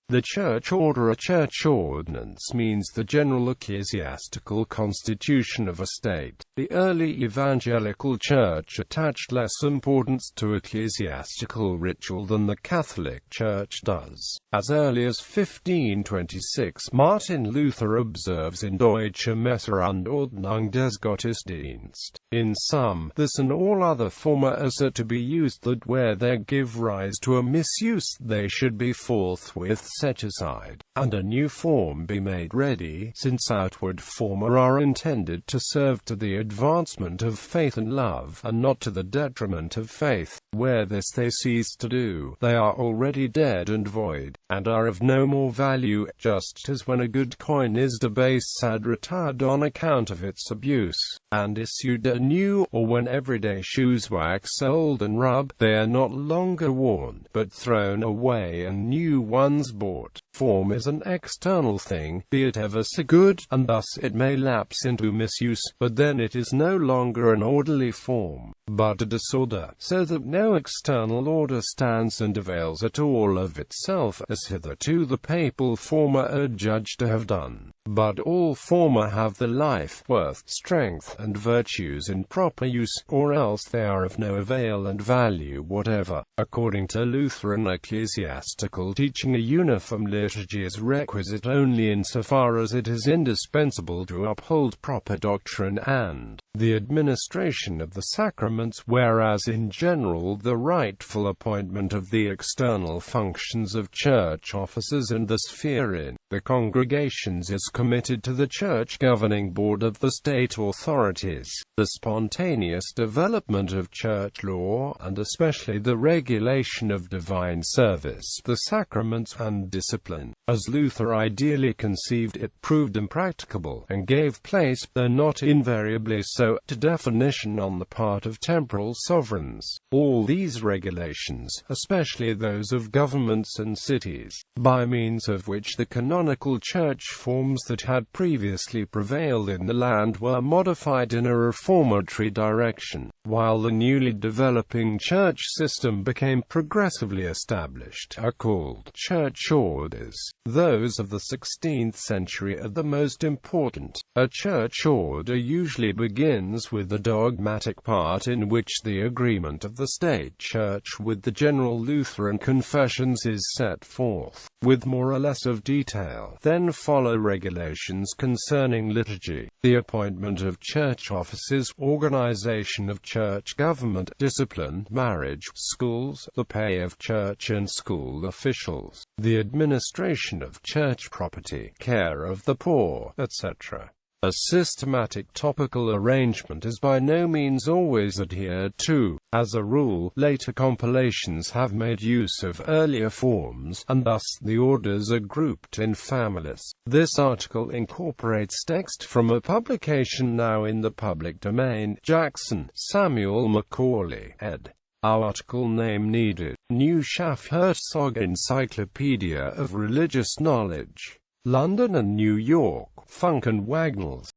The church order. A church ordinance means the general ecclesiastical constitution of a state. The early Evangelical Church attached less importance to ecclesiastical ritual than the Catholic Church does. As early as 1526, Martin Luther observes in Deutsche Messe and Ordnung des Gottesdiensts. In sum, this and all other forma are said to be used that where they give rise to a misuse they should be forthwith set aside, and a new form be made ready, since outward forma are intended to serve to the advancement of faith and love, and not to the detriment of faith. Where this they cease to do, they are already dead and void, and are of no more value, just as when a good coin is debased and retired on account of its abuse, and issued anew, or when everyday shoes wax old and rub, they are not longer worn, but thrown away and new ones bought. Form is an external thing, be it ever so good, and thus it may lapse into misuse, but then it is no longer an orderly form, but a disorder, so that no external order stands and avails at all of itself, as hitherto the papal forma are judged to have done. But all forma have the life, worth, strength, and virtues in proper use, or else they are of no avail and value whatever. According to Lutheran ecclesiastical teaching, a uniform liturgy is requisite only insofar as it is indispensable to uphold proper doctrine and the administration of the sacraments, whereas in general the rightful appointment of the external functions of church officers and the sphere in the congregations is committed to the church governing board of the state authorities. The spontaneous development of church law, and especially the regulation of divine service, the sacraments, and discipline, as Luther ideally conceived it, proved impracticable, and gave place, though not invariably so, to definition on the part of temporal sovereigns. All these regulations, especially those of governments and cities, by means of which the canonical church forms that had previously prevailed in the land were modified in a reformatory direction, while the newly developing church system became progressively established, are called church orders. Those of the 16th century are the most important. A church order usually begins with the dogmatic part, in which the agreement of the state church with the general Lutheran confessions is set forth, with more or less of detail. Then follow regulations concerning liturgy, the appointment of church officers, organization of church government, discipline, marriage, schools, the pay of church and school officials, the administration of church property, care of the poor, etc. A systematic topical arrangement is by no means always adhered to. As a rule, later compilations have made use of earlier forms, and thus the orders are grouped in families. This article incorporates text from a publication now in the public domain. Jackson, Samuel Macaulay, ed. Our article name needed. New Schaff-Herzog Encyclopedia of Religious Knowledge. London and New York, Funk and Wagnalls.